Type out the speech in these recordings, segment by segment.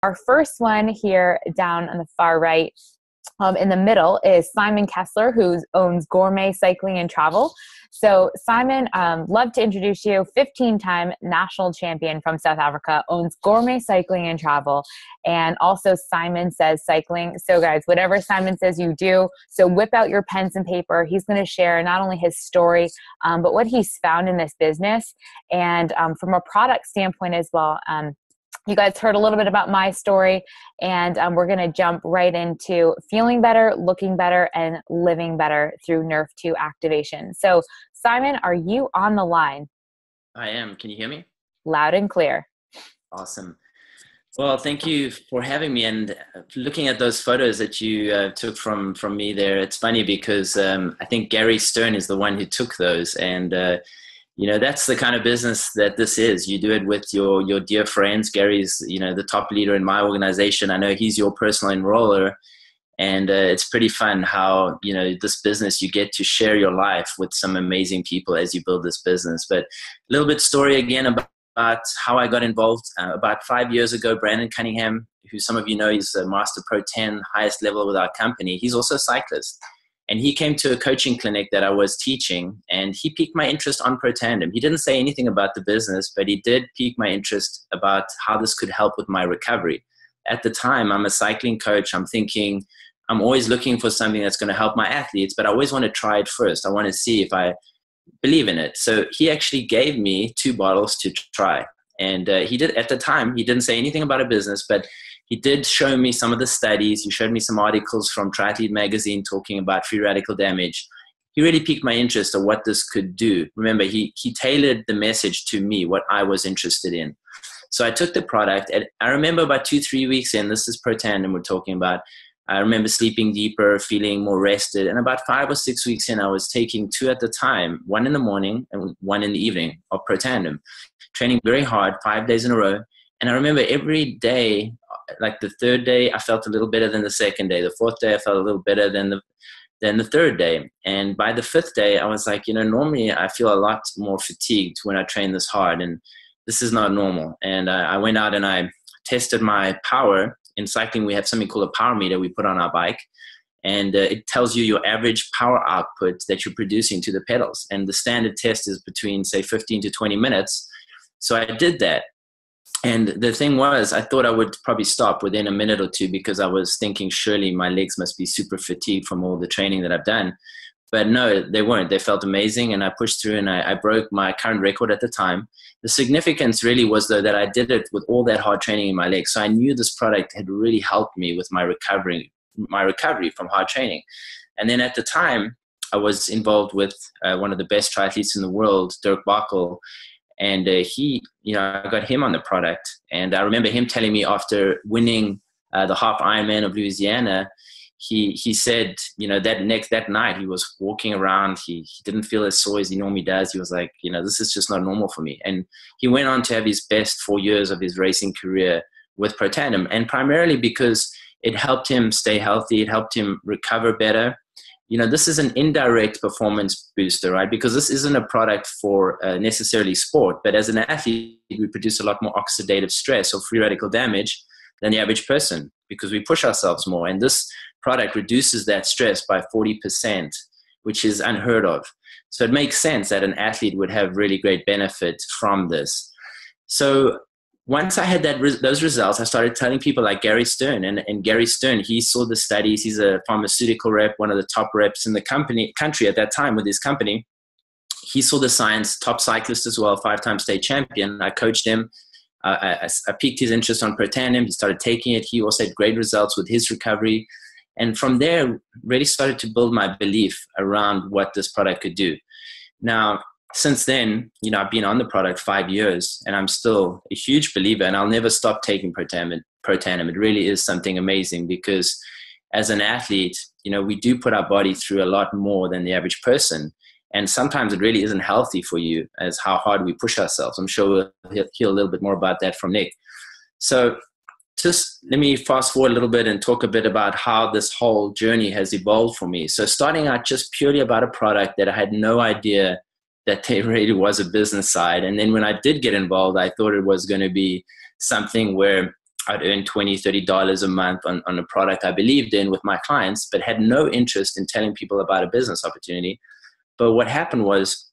Our first one here down on the far right, in the middle, is Simon Kessler, who owns Gourmet Cycling and Travel. So Simon, love to introduce you, 15-time national champion from South Africa, owns Gourmet Cycling and Travel, and also Simon Says Cycling. So guys, whatever Simon says you do, so whip out your pens and paper. He's going to share not only his story, but what he's found in this business, and from a product standpoint as well. You guys heard a little bit about my story, and we're going to jump right into feeling better, looking better, and living better through Nrf2 activation. So, Simon, are you on the line? I am. Can you hear me? Loud and clear. Awesome. Well, thank you for having me. And looking at those photos that you took from me there, it's funny because I think Gary Stern is the one who took those, and that's the kind of business that this is. You do it with your dear friends. Gary's, the top leader in my organization. I know he's your personal enroller. And it's pretty fun how, this business, you get to share your life with some amazing people as you build this business. But a little bit story again about how I got involved. About 5 years ago, Brandon Cunningham, who some of you know, is a Master Pro 10, highest level with our company. He's also a cyclist. And he came to a coaching clinic that I was teaching, and he piqued my interest on Protandim. He didn't say anything about the business, but he did pique my interest about how this could help with my recovery. At the time, I'm a cycling coach. I'm thinking, I'm always looking for something that's going to help my athletes, but I always want to try it first. I want to see if I believe in it. So he actually gave me 2 bottles to try. And he did, at the time, he didn't say anything about a business, but he did show me some of the studies. He showed me some articles from Triathlete Magazine talking about free radical damage. He really piqued my interest of what this could do. Remember, he tailored the message to me, what I was interested in. So I took the product, and I remember about 2-3 weeks in, this is Protandim we're talking about, I remember sleeping deeper, feeling more rested. And about 5 or 6 weeks in, I was taking 2 at the time, 1 in the morning and 1 in the evening of Protandim, training very hard, 5 days in a row. And I remember every day, like the 3rd day, I felt a little better than the 2nd day. The 4th day, I felt a little better than the 3rd day. And by the 5th day, I was like, normally I feel a lot more fatigued when I train this hard, and this is not normal. And I went out and I tested my power. In cycling, we have something called a power meter we put on our bike, and it tells you your average power output that you're producing to the pedals. And the standard test is between, say, 15 to 20 minutes. So I did that. And the thing was, I thought I would probably stop within a minute or 2 because I was thinking surely my legs must be super fatigued from all the training that I've done. But no, they weren't. They felt amazing, and I pushed through, and I broke my current record at the time. The significance really was, though, that I did it with all that hard training in my legs. So I knew this product had really helped me with my recovery from hard training. And then at the time, I was involved with one of the best triathletes in the world, Dirk Bockel. And I got him on the product. And I remember him telling me after winning the half Ironman of Louisiana, he said, that night he was walking around. He didn't feel as sore as he normally does. He was like, this is just not normal for me. And he went on to have his best 4 years of his racing career with Protandim, and primarily because it helped him stay healthy. It helped him recover better. This is an indirect performance booster, right? Because this isn't a product for necessarily sport, but as an athlete, we produce a lot more oxidative stress or free radical damage than the average person because we push ourselves more. And this product reduces that stress by 40%, which is unheard of. So it makes sense that an athlete would have really great benefit from this. So once I had those results, I started telling people like Gary Stern. And Gary Stern, he saw the studies. He's a pharmaceutical rep, one of the top reps in the country at that time with his company. He saw the science, top cyclist as well, 5-time state champion. I coached him. I piqued his interest on Protandim. He started taking it. He also had great results with his recovery. And from there, really started to build my belief around what this product could do. Now, since then, I've been on the product 5 years, and I'm still a huge believer, and I'll never stop taking Protandim. It really is something amazing because as an athlete, we do put our body through a lot more than the average person. And sometimes it really isn't healthy for you as how hard we push ourselves. I'm sure we'll hear a little bit more about that from Nick. So just let me fast forward a little bit and talk a bit about how this whole journey has evolved for me. So starting out just purely about a product that I had no idea that there really was a business side. And then when I did get involved, I thought it was going to be something where I'd earn $20, $30 a month on a product I believed in with my clients, but had no interest in telling people about a business opportunity. But what happened was,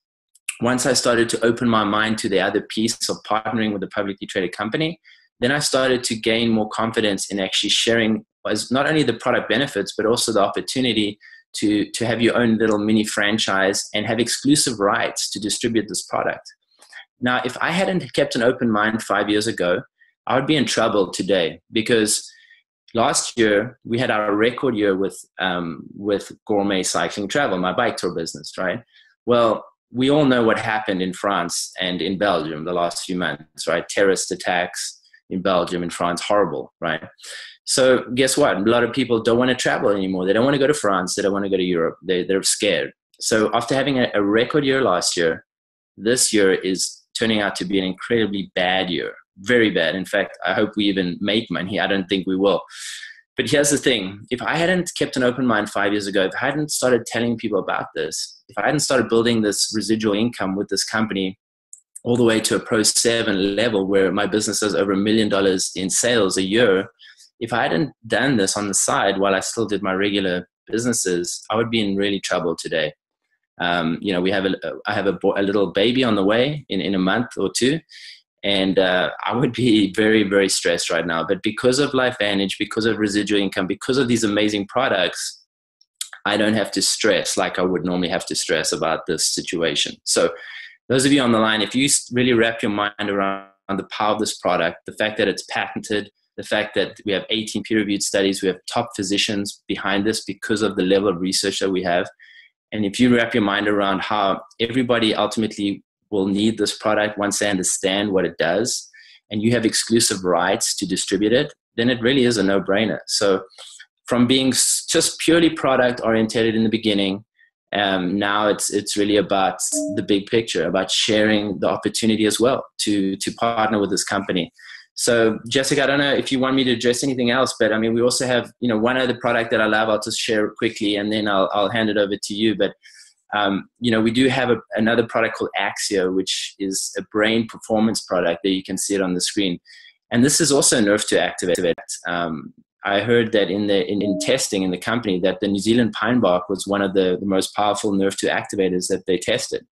once I started to open my mind to the other piece of partnering with a publicly traded company, then I started to gain more confidence in actually sharing as not only the product benefits, but also the opportunity to have your own little mini franchise and have exclusive rights to distribute this product. Now, if I hadn't kept an open mind 5 years ago, I would be in trouble today, because last year we had our record year with Gourmet Cycling Travel, my bike tour business, right? Well, we all know what happened in France and in Belgium the last few months, right? Terrorist attacks in Belgium and France, horrible, right? So guess what? A lot of people don't want to travel anymore. They don't want to go to France. They don't want to go to Europe. They're scared. So after having a record year last year, this year is turning out to be an incredibly bad year. Very bad. In fact, I hope we even make money. I don't think we will. But here's the thing. If I hadn't kept an open mind 5 years ago, if I hadn't started telling people about this, if I hadn't started building this residual income with this company all the way to a Pro 7 level where my business does over $1 million in sales a year, if I hadn't done this on the side while I still did my regular businesses, I would be in really trouble today. I have a little baby on the way in a month or two. And I would be very, very stressed right now. But because of LifeVantage, because of residual income, because of these amazing products, I don't have to stress like I would normally have to stress about this situation. So those of you on the line, if you really wrap your mind around the power of this product, the fact that it's patented, the fact that we have 18 peer-reviewed studies, we have top physicians behind this because of the level of research that we have. And if you wrap your mind around how everybody ultimately will need this product once they understand what it does, and you have exclusive rights to distribute it, then it really is a no-brainer. So from being just purely product oriented in the beginning, now it's really about the big picture, about sharing the opportunity as well to partner with this company. So Jessica, I don't know if you want me to address anything else, but I mean, we also have, one other product that I love. I'll just share quickly and then I'll hand it over to you. But we do have another product called Axio, which is a brain performance product that you can see it on the screen. And this is also nerve to activate. I heard that in testing in the company that the New Zealand pine bark was one of the most powerful nerve to activators that they tested.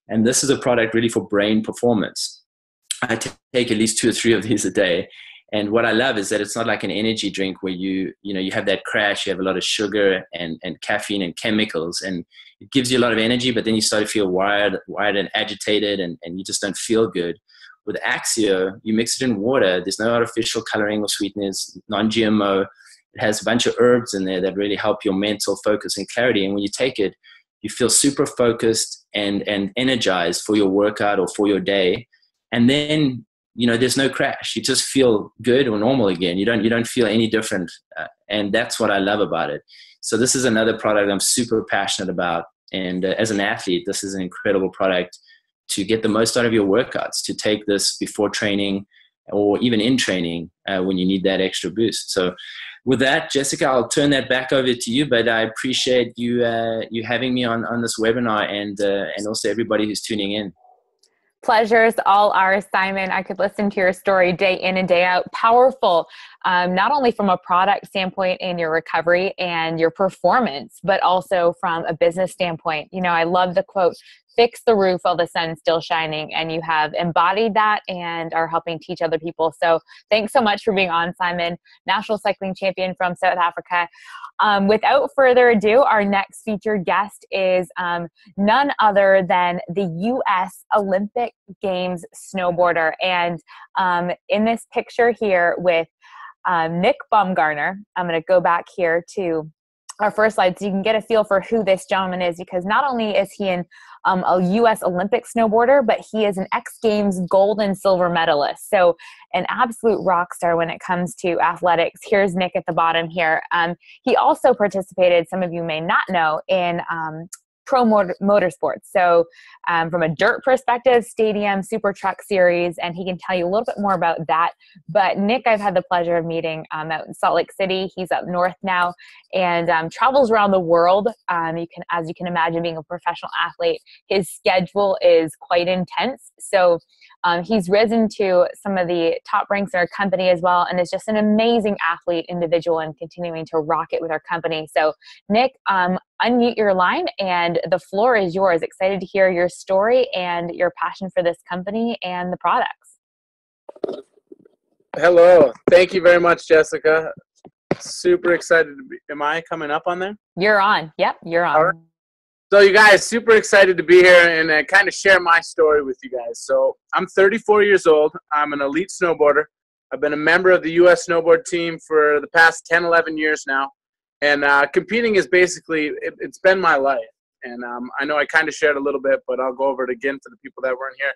And this is a product really for brain performance. I take at least 2 or 3 of these a day. And what I love is that it's not like an energy drink where you have that crash, you have a lot of sugar and caffeine and chemicals, and it gives you a lot of energy, but then you start to feel wired and agitated, and you just don't feel good. With Axio, you mix it in water. There's no artificial coloring or sweeteners, non-GMO. It has a bunch of herbs in there that really help your mental focus and clarity. And when you take it, you feel super focused and energized for your workout or for your day. And then, there's no crash. You just feel good or normal again. You don't feel any different. And that's what I love about it. So this is another product I'm super passionate about. And as an athlete, this is an incredible product to get the most out of your workouts, to take this before training or even in training when you need that extra boost. So with that, Jessica, I'll turn that back over to you, but I appreciate you having me on this webinar and also everybody who's tuning in. Pleasure's all ours, Simon. I could listen to your story day in and day out. Powerful, not only from a product standpoint in your recovery and your performance, but also from a business standpoint. I love the quote, "Fix the roof while the sun's still shining," and you have embodied that and are helping teach other people. So thanks so much for being on, Simon, national cycling champion from South Africa. Without further ado, our next featured guest is none other than the U.S. Olympic Games snowboarder. And in this picture here with Nick Baumgartner, I'm going to go back here to our first slide so you can get a feel for who this gentleman is, because not only is he a U.S. Olympic snowboarder, but he is an X Games gold and silver medalist. So an absolute rock star when it comes to athletics. Here's Nick at the bottom here. He also participated, some of you may not know, in motorsports. So from a dirt perspective, stadium, super truck series, and he can tell you a little bit more about that. But Nick, I've had the pleasure of meeting out in Salt Lake City. He's up north now and travels around the world. As you can imagine, being a professional athlete, his schedule is quite intense. So he's risen to some of the top ranks in our company as well, and is just an amazing athlete individual and continuing to rock it with our company. So Nick, unmute your line and the floor is yours. Excited to hear your story and your passion for this company and the products. Hello. Thank you very much, Jessica. Super excited to be. Am I coming up on there? You're on. Yep, you're on. All right. So you guys, super excited to be here and kind of share my story with you guys. So I'm 34 years old. I'm an elite snowboarder. I've been a member of the U.S. snowboard team for the past 10, 11 years now. And competing is basically, it's been my life. And I know I kind of shared a little bit, but I'll go over it again for the people that weren't here.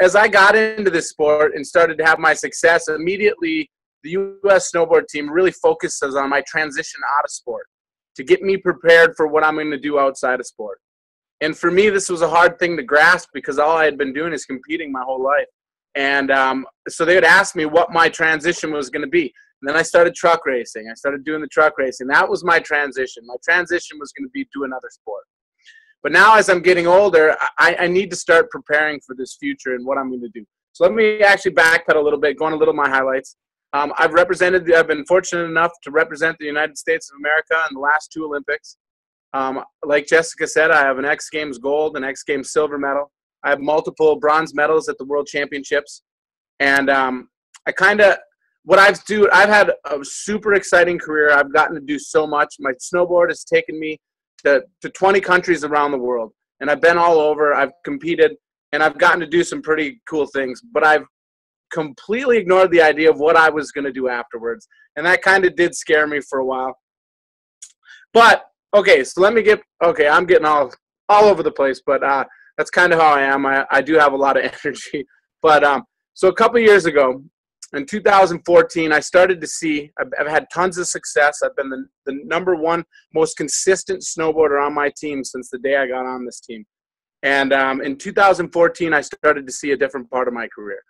As I got into this sport and started to have my success, immediately the U.S. snowboard team really focuses on my transition out of sport to get me prepared for what I'm going to do outside of sport. And for me, this was a hard thing to grasp because all I had been doing is competing my whole life. And so they would ask me what my transition was going to be. And then I started truck racing. I started doing the truck racing. That was my transition. My transition was going to be do another sport. But now as I'm getting older, I need to start preparing for this future and what I'm going to do. So let me actually backpedal a little bit, go on a little of my highlights. I've been fortunate enough to represent the United States of America in the last 2 Olympics. Like Jessica said, I have an X Games gold, an X Games silver medal. I have multiple bronze medals at the World Championships. And I've had a super exciting career. I've gotten to do so much. My snowboard has taken me to 20 countries around the world. And I've been all over. I've competed, and I've gotten to do some pretty cool things. But I've completely ignored the idea of what I was going to do afterwards. And that kind of did scare me for a while. But, okay, so I'm getting all over the place, but that's kind of how I am. I do have a lot of energy. But so a couple years ago, in 2014, I started to see, I've had tons of success. I've been the number 1 most consistent snowboarder on my team since the day I got on this team. And in 2014, I started to see a different part of my career.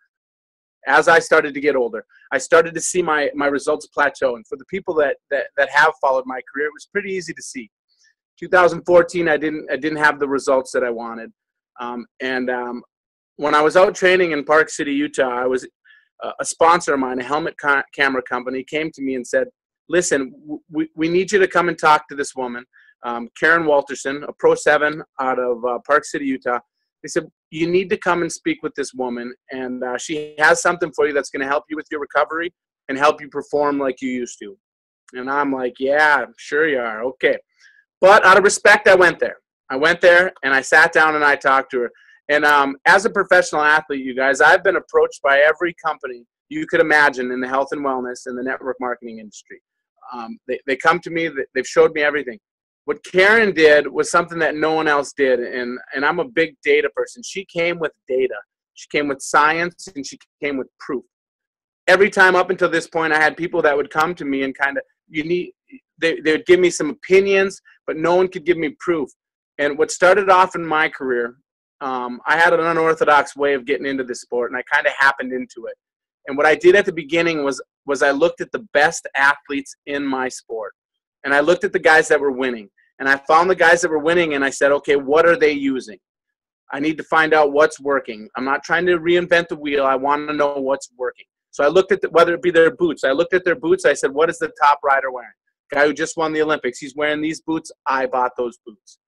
As I started to get older, I started to see my results plateau. And for the people that have followed my career, it was pretty easy to see. 2014, I didn't have the results that I wanted. When I was out training in Park City, Utah, a sponsor of mine, a helmet camera company, came to me and said, listen, we need you to come and talk to this woman, Karen Walterson, a Pro 7 out of Park City, Utah. They said, you need to come and speak with this woman, and she has something for you that's going to help you with your recovery and help you perform like you used to. And I'm like, yeah, sure you are. Okay. But out of respect, I went there. And I sat down and I talked to her. And as a professional athlete, you guys, I've been approached by every company you could imagine in the health and wellness and the network marketing industry. They come to me. They've showed me everything. What Karen did was something that no one else did, and I'm a big data person. She came with data. She came with science, and she came with proof. Every time up until this point, I had people that would come to me and they would give me some opinions, but no one could give me proof. And what started off in my career, I had an unorthodox way of getting into this sport, and I kind of happened into it. And what I did at the beginning was I looked at the best athletes in my sport. And I looked at the guys that were winning. And I found the guys that were winning, and I said, okay, what are they using? I need to find out what's working. I'm not trying to reinvent the wheel. I want to know what's working. So I looked at whether it be their boots. I looked at their boots. I said, what is the top rider wearing? Guy who just won the Olympics. He's wearing these boots. I bought those boots.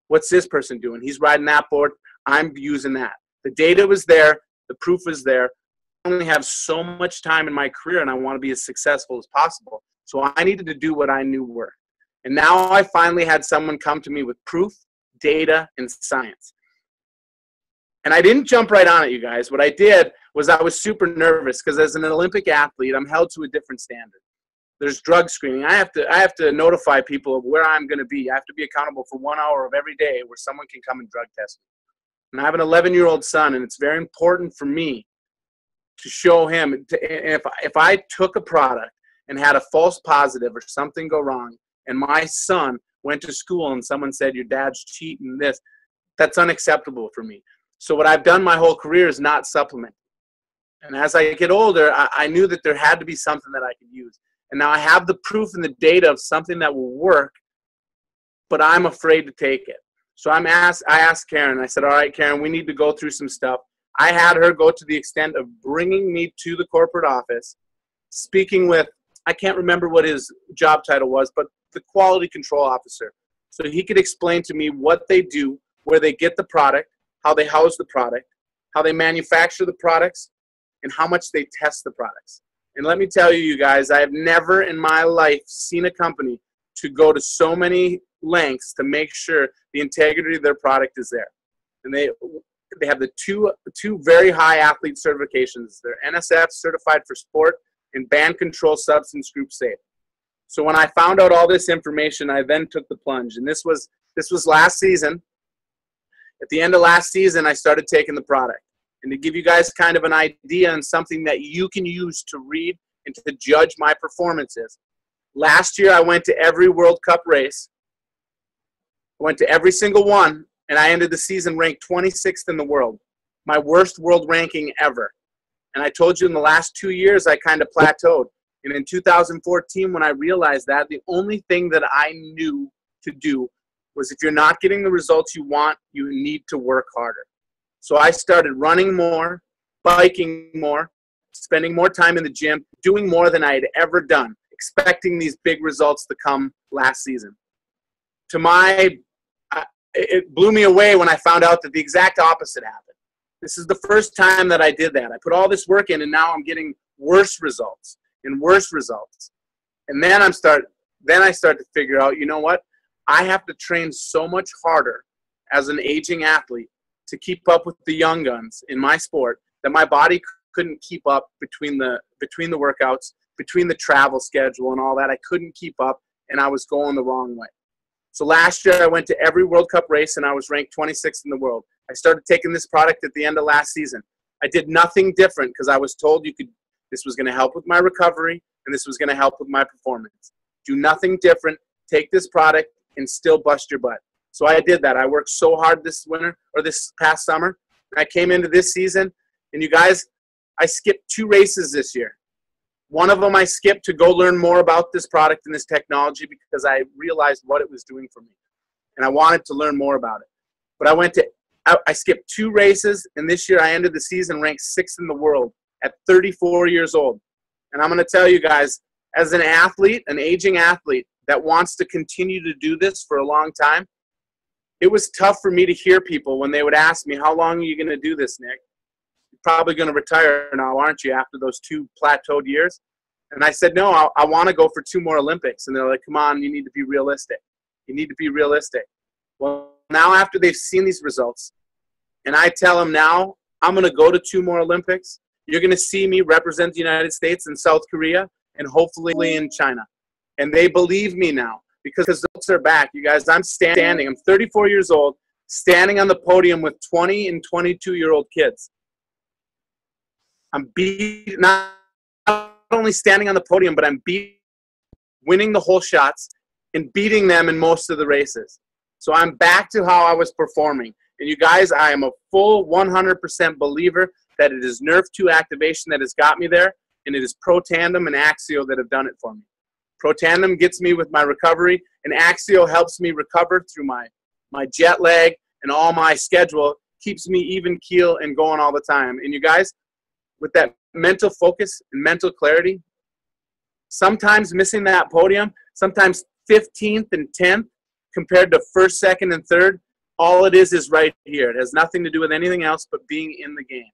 What's this person doing? He's riding that board. I'm using that. The data was there. The proof was there. I only have so much time in my career, and I want to be as successful as possible. So I needed to do what I knew worked. And now I finally had someone come to me with proof, data, and science. And I didn't jump right on it, you guys. What I did was I was super nervous because as an Olympic athlete, I'm held to a different standard. There's drug screening. I have to notify people of where I'm going to be. I have to be accountable for 1 hour of every day where someone can come and drug test me. And I have an 11-year-old son, and it's very important for me to show him if I took a product and had a false positive or something go wrong, and my son went to school and someone said, your dad's cheating this. That's unacceptable for me. So what I've done my whole career is not supplement. And as I get older, I knew that there had to be something that I could use. And now I have the proof and the data of something that will work, but I'm afraid to take it. So I asked Karen, I said, all right, Karen, we need to go through some stuff. I had her go to the extent of bringing me to the corporate office, speaking with, I can't remember what his job title was, but the quality control officer. So he could explain to me what they do, where they get the product, how they house the product, how they manufacture the products, and how much they test the products. And let me tell you, you guys, I have never in my life seen a company to go to so many lengths to make sure the integrity of their product is there. And they have the two very high athlete certifications. They're NSF certified for sport and band control substance group safe. So when I found out all this information, I then took the plunge. And this was last season. At the end of last season, I started taking the product. And to give you guys kind of an idea and something that you can use to read and to judge my performances. Last year, I went to every World Cup race. I went to every single one, and I ended the season ranked 26th in the world. My worst world ranking ever. And I told you in the last 2 years, I kind of plateaued. And in 2014, when I realized that, the only thing that I knew to do was if you're not getting the results you want, you need to work harder. So I started running more, biking more, spending more time in the gym, doing more than I had ever done, expecting these big results to come last season. It blew me away when I found out that the exact opposite happened. This is the first time that I did that. I put all this work in, and now I'm getting worse results and worse results. And then I start to figure out, you know what? I have to train so much harder as an aging athlete to keep up with the young guns in my sport that my body couldn't keep up between the workouts, between the travel schedule and all that. I couldn't keep up, and I was going the wrong way. So last year I went to every World Cup race, and I was ranked 26th in the world. I started taking this product at the end of last season. I did nothing different because I was told this was going to help with my recovery, and this was going to help with my performance. Do nothing different. Take this product and still bust your butt. So I did that. I worked so hard this winter or this past summer. I came into this season, and you guys, I skipped 2 races this year. One of them I skipped to go learn more about this product and this technology because I realized what it was doing for me. And I wanted to learn more about it. But I skipped 2 races, and this year I ended the season ranked 6th in the world at 34 years old. And I'm going to tell you guys, as an athlete, an aging athlete that wants to continue to do this for a long time, it was tough for me to hear people when they would ask me, how long are you going to do this, Nick? You're probably going to retire now, aren't you, after those 2 plateaued years? And I said, no, I want to go for 2 more Olympics. And they're like, come on, you need to be realistic. You need to be realistic. Well, now after they've seen these results, and I tell them now, I'm going to go to 2 more Olympics. You're going to see me represent the United States and South Korea and hopefully in China. And they believe me now because the results are back. You guys, I'm 34 years old, standing on the podium with 20 and 22-year-old kids. I'm not only standing on the podium, but I'm winning the whole shots and beating them in most of the races. So I'm back to how I was performing. And you guys, I am a full 100% believer that it is Nerve 2 activation that has got me there, and it is Protandim and Axio that have done it for me. Protandim gets me with my recovery, and Axio helps me recover through my jet lag and all my schedule, keeps me even keel and going all the time. And you guys, with that mental focus and mental clarity, sometimes missing that podium, sometimes 15th and 10th compared to 1st, 2nd, and 3rd, all it is right here. It has nothing to do with anything else but being in the game.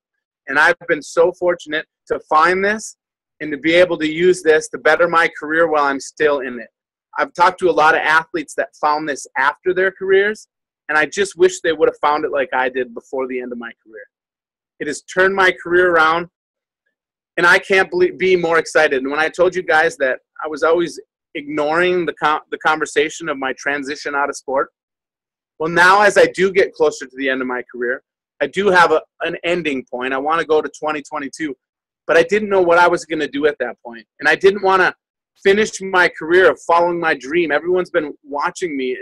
And I've been so fortunate to find this and to be able to use this to better my career while I'm still in it. I've talked to a lot of athletes that found this after their careers, and I just wish they would have found it like I did before the end of my career. It has turned my career around, and I can't be more excited. And when I told you guys that I was always ignoring the conversation of my transition out of sport, well, now as I do get closer to the end of my career, I do have an ending point. I want to go to 2022, but I didn't know what I was going to do at that point. And I didn't want to finished my career of following my dream. Everyone's been watching me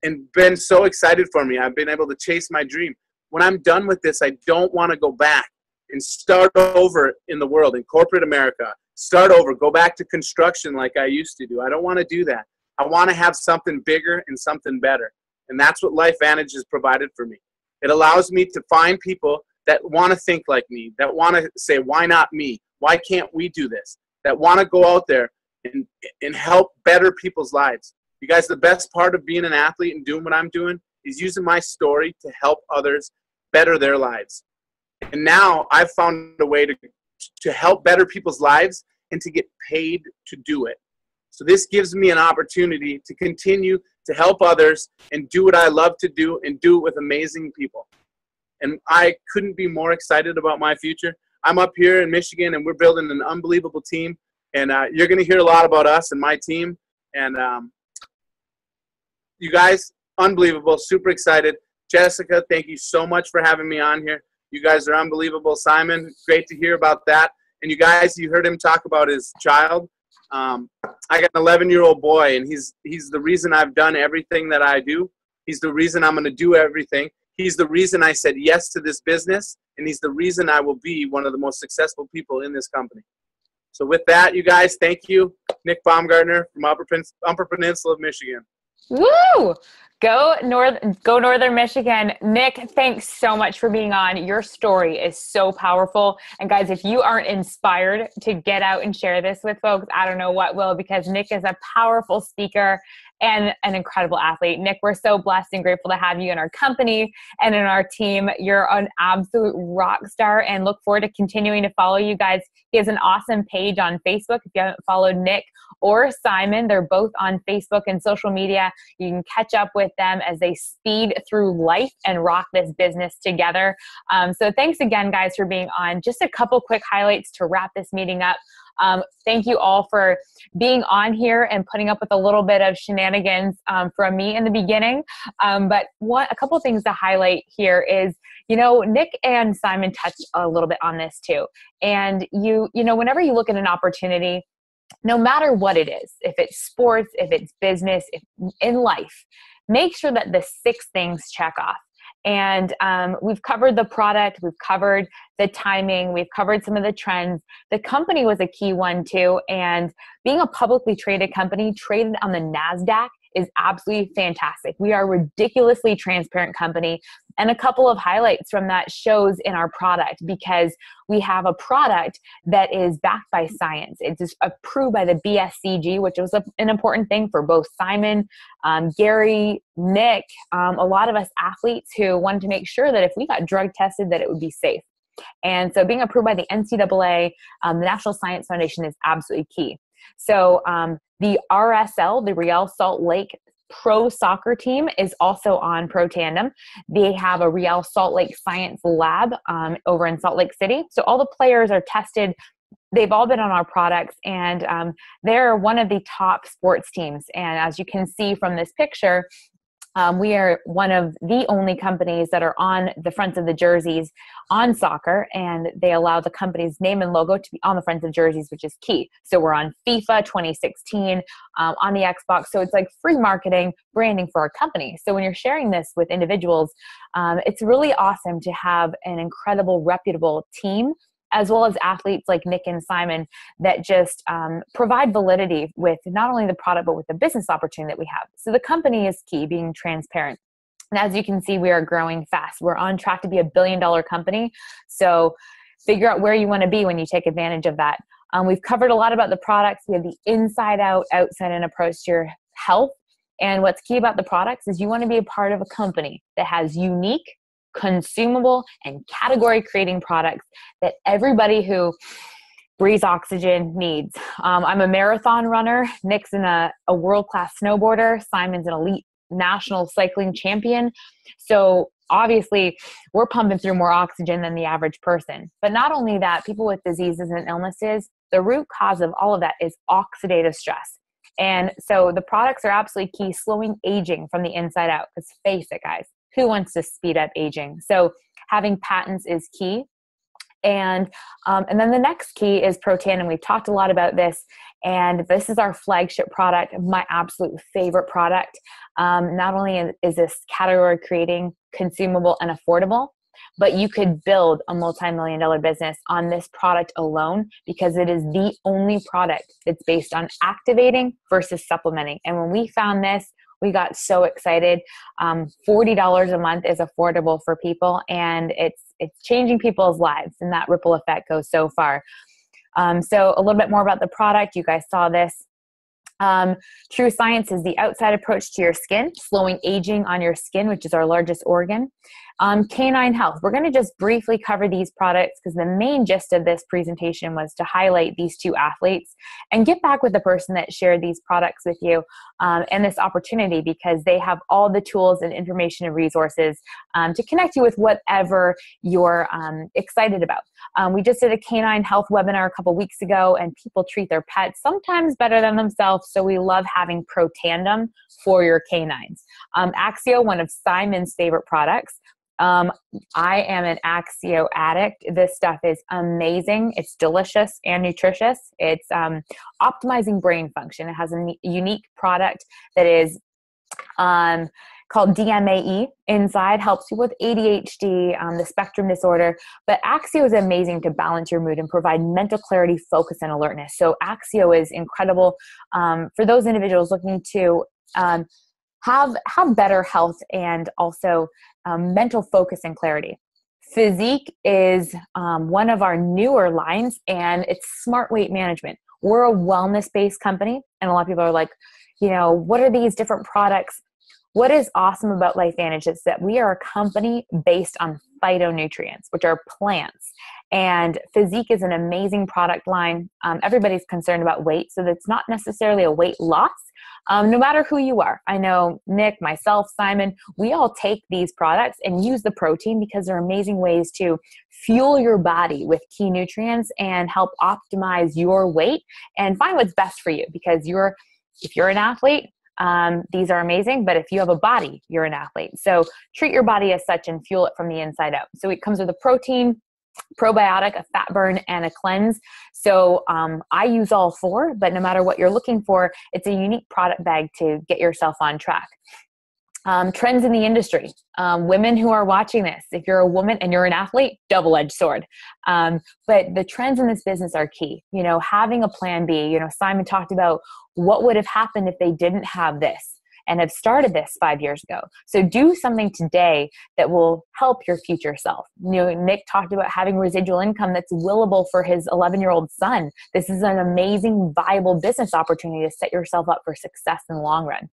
and been so excited for me. I've been able to chase my dream. When I'm done with this, I don't want to go back and start over in the world, in corporate America. Start over, go back to construction like I used to do. I don't want to do that. I want to have something bigger and something better. And that's what LifeVantage has provided for me. It allows me to find people that want to think like me, that want to say, why not me? Why can't we do this? That want to go out there and help better people's lives. You guys, the best part of being an athlete and doing what I'm doing is using my story to help others better their lives. And now I've found a way to help better people's lives and to get paid to do it. So this gives me an opportunity to continue to help others and do what I love to do and do it with amazing people. And I couldn't be more excited about my future. I'm up here in Michigan and we're building an unbelievable team. And you're going to hear a lot about us and my team. And you guys, unbelievable, super excited. Jessica, thank you so much for having me on here. You guys are unbelievable. Simon, great to hear about that. And you guys, you heard him talk about his child. I got an 11-year-old boy, and he's the reason I've done everything that I do. He's the reason I'm going to do everything. He's the reason I said yes to this business, and he's the reason I will be one of the most successful people in this company. So with that, you guys, thank you. Nick Baumgartner from Upper Peninsula of Michigan. Woo! Go Northern Michigan. Nick, thanks so much for being on. Your story is so powerful. And guys, if you aren't inspired to get out and share this with folks, I don't know what will, because Nick is a powerful speaker and an incredible athlete. Nick, we're so blessed and grateful to have you in our company and in our team. You're an absolute rock star, and look forward to continuing to follow you guys. He has an awesome page on Facebook. If you haven't followed Nick or Simon, they're both on Facebook and social media. You can catch up with them as they speed through life and rock this business together. So thanks again, guys, for being on. Just a couple quick highlights to wrap this meeting up. Thank you all for being on here and putting up with a little bit of shenanigans from me in the beginning. But a couple things to highlight here is, Nick and Simon touched a little bit on this too. And whenever you look at an opportunity, no matter what it is, if it's sports, if it's business, if in life, make sure that the 6 things check off. And we've covered the product, we've covered the timing, we've covered some of the trends. The company was a key one too. And being a publicly traded company traded on the NASDAQ is absolutely fantastic. We are a ridiculously transparent company. And a couple of highlights from that shows in our product, because we have a product that is backed by science. It's approved by the BSCG, which was an important thing for both Simon, Gary, Nick, a lot of us athletes who wanted to make sure that if we got drug tested, that it would be safe. And so being approved by the NCAA, the National Science Foundation, is absolutely key. So the RSL, the Real Salt Lake Pro Soccer team, is also on Pro Tandem. They have a Real Salt Lake Science Lab over in Salt Lake City. So all the players are tested. They've all been on our products, and they're one of the top sports teams. And as you can see from this picture, we are one of the only companies that are on the fronts of the jerseys on soccer, and they allow the company's name and logo to be on the fronts of jerseys, which is key. So we're on FIFA 2016, on the Xbox. So it's like free marketing, branding for our company. So when you're sharing this with individuals, it's really awesome to have an incredible, reputable team, as well as athletes like Nick and Simon, that just provide validity with not only the product, but with the business opportunity that we have. So the company is key, being transparent. And as you can see, we are growing fast. We're on track to be $1 billion company. So figure out where you want to be when you take advantage of that. We've covered a lot about the products. We have the inside out, outside in approach to your health. And what's key about the products is you want to be a part of a company that has unique, consumable, and category creating products that everybody who breathes oxygen needs. I'm a marathon runner. Nick's a world-class snowboarder. Simon's an elite national cycling champion. So obviously we're pumping through more oxygen than the average person. But not only that, people with diseases and illnesses, the root cause of all of that is oxidative stress. And so the products are absolutely key, slowing aging from the inside out. Because face it, guys, who wants to speed up aging? So having patents is key. And then the next key is Protan, and we've talked a lot about this. And this is our flagship product, my absolute favorite product. Not only is this category creating, consumable, and affordable, but you could build a multi-million-dollar business on this product alone, because it is the only product that's based on activating versus supplementing. And when we found this, we got so excited. $40 a month is affordable for people, and it's changing people's lives, and that ripple effect goes so far. So a little bit more about the product. You guys saw this. True Science is the outside approach to your skin, slowing aging on your skin, which is our largest organ. Canine Health. We're going to just briefly cover these products because the main gist of this presentation was to highlight these two athletes and get back with the person that shared these products with you, and this opportunity, because they have all the tools and information and resources to connect you with whatever you're excited about. We just did a Canine Health webinar a couple weeks ago, and people treat their pets sometimes better than themselves, so we love having Protandem for your canines. Axio, one of Simon's favorite products. I am an Axio addict. This stuff is amazing. It's delicious and nutritious. It's optimizing brain function. It has a unique product that is called DMAE inside, helps you with ADHD, the spectrum disorder. But Axio is amazing to balance your mood and provide mental clarity, focus, and alertness. So Axio is incredible for those individuals looking to have better health and also mental focus and clarity. Physique is one of our newer lines, and it's smart weight management. We're a wellness-based company, and a lot of people are like, what are these different products? What is awesome about LifeVantage is that we are a company based on phytonutrients, which are plants. And Physique is an amazing product line. Everybody's concerned about weight, so that's not necessarily a weight loss. No matter who you are. I know Nick, myself, Simon, we all take these products and use the protein because they're amazing ways to fuel your body with key nutrients and help optimize your weight and find what's best for you. Because if you're an athlete, these are amazing, but if you have a body, you're an athlete. So treat your body as such and fuel it from the inside out. So it comes with a protein, probiotic, a fat burn, and a cleanse. So I use all four, but no matter what you're looking for, it's a unique product bag to get yourself on track. Trends in the industry. Women who are watching this, if you're a woman and you're an athlete, double-edged sword. But the trends in this business are key. Having a plan B. Simon talked about what would have happened if they didn't have this and have started this 5 years ago. So do something today that will help your future self. Nick talked about having residual income that's willable for his 11-year-old son. This is an amazing, viable business opportunity to set yourself up for success in the long run.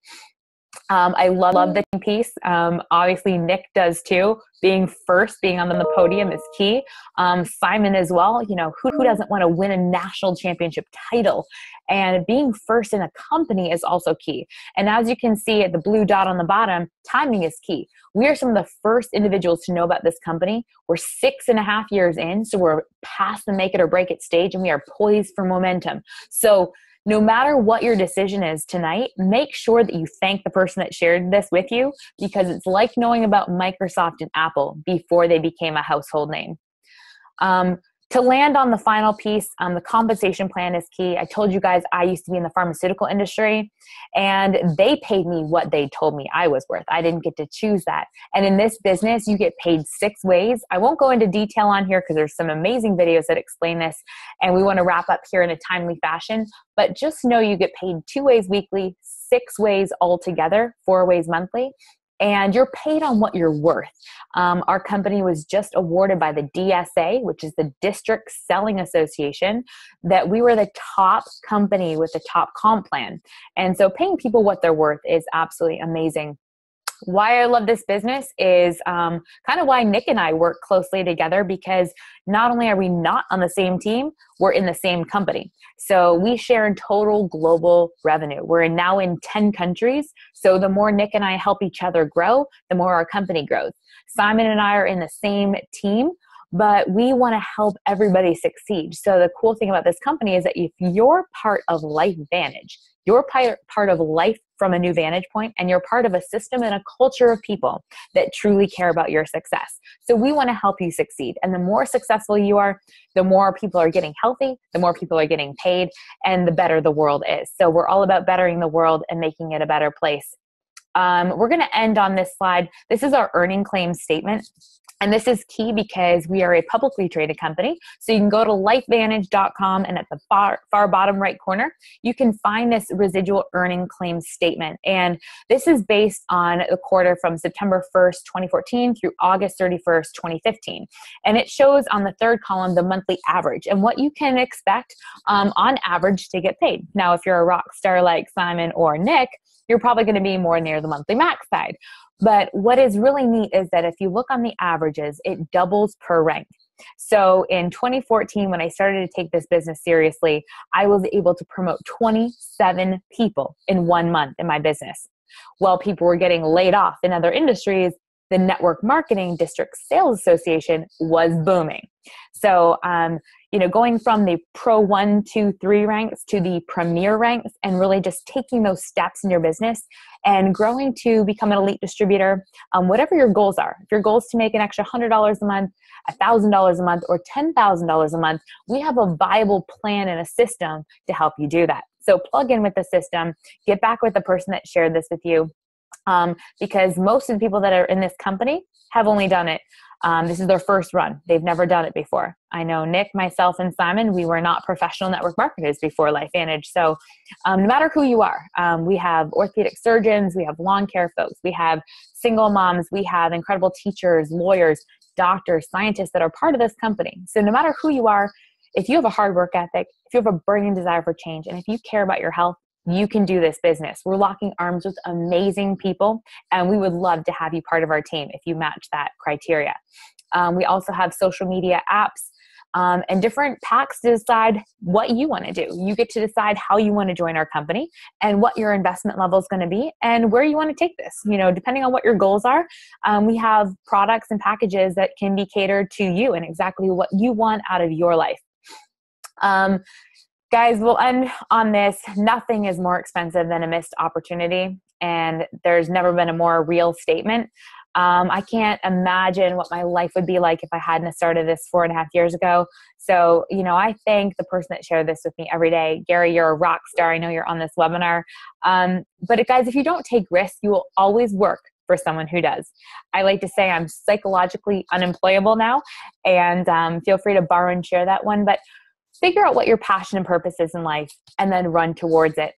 I love the piece. Obviously, Nick does too. Being on the podium is key. Simon as well. Who doesn't want to win a national championship title? And being first in a company is also key. And as you can see at the blue dot on the bottom, timing is key. We are some of the first individuals to know about this company. We're 6.5 years in, so we're past the make it or break it stage, and we are poised for momentum. So no matter what your decision is tonight, make sure that you thank the person that shared this with you, because it's like knowing about Microsoft and Apple before they became a household name. To land on the final piece, the compensation plan is key. I told you guys I used to be in the pharmaceutical industry, and they paid me what they told me I was worth. I didn't get to choose that. And in this business, you get paid 6 ways. I won't go into detail on here because there's some amazing videos that explain this, and we want to wrap up here in a timely fashion. But just know you get paid 2 ways weekly, 6 ways altogether, 4 ways monthly. And you're paid on what you're worth. Our company was just awarded by the DSA, which is the District Selling Association, that we were the top company with the top comp plan. And so paying people what they're worth is absolutely amazing. Why I love this business is kind of why Nick and I work closely together, because not only are we not on the same team, we're in the same company. So we share in total global revenue. We're now in 10 countries. So the more Nick and I help each other grow, the more our company grows. Simon and I are in the same team, but we want to help everybody succeed. So the cool thing about this company is that if you're part of LifeVantage, you're part of life from a new vantage point, and you're part of a system and a culture of people that truly care about your success. So we want to help you succeed. And the more successful you are, the more people are getting healthy, the more people are getting paid, and the better the world is. So we're all about bettering the world and making it a better place. We're going to end on this slide. This is our earning claim statement. And this is key because we are a publicly traded company. So you can go to lifevantage.com, and at the far bottom right corner, you can find this residual earning claim statement. And this is based on the quarter from September 1st, 2014 through August 31st, 2015. And it shows on the third column the monthly average and what you can expect on average to get paid. Now, if you're a rock star like Simon or Nick, you're probably going to be more near the monthly max side. But what is really neat is that if you look on the averages, it doubles per rank. So in 2014, when I started to take this business seriously, I was able to promote 27 people in 1 month in my business. While people were getting laid off in other industries, the Network Marketing District Sales Association was booming. So, going from the Pro 1, 2, 3 ranks to the Premier ranks, and really just taking those steps in your business and growing to become an elite distributor, whatever your goals are. If your goal is to make an extra $100 a month, $1,000 a month, or $10,000 a month, we have a viable plan and a system to help you do that. So plug in with the system, get back with the person that shared this with you. Because most of the people that are in this company have only done it. This is their first run. They've never done it before. I know Nick, myself, and Simon, we were not professional network marketers before LifeVantage. So no matter who you are, we have orthopedic surgeons, we have lawn care folks, we have single moms, we have incredible teachers, lawyers, doctors, scientists that are part of this company. So no matter who you are, if you have a hard work ethic, if you have a burning desire for change, and if you care about your health, you can do this business. We're locking arms with amazing people, and we would love to have you part of our team if you match that criteria. We also have social media apps and different packs to decide what you want to do. You get to decide how you want to join our company and what your investment level is going to be and where you want to take this. Depending on what your goals are, we have products and packages that can be catered to you and exactly what you want out of your life. Guys, we'll end on this. Nothing is more expensive than a missed opportunity, and there's never been a more real statement. I can't imagine what my life would be like if I hadn't started this 4.5 years ago. So, I thank the person that shared this with me every day. Gary, you're a rock star. I know you're on this webinar. But guys, if you don't take risks, you will always work for someone who does. I like to say I'm psychologically unemployable now, and feel free to borrow and share that one. But figure out what your passion and purpose is in life and then run towards it.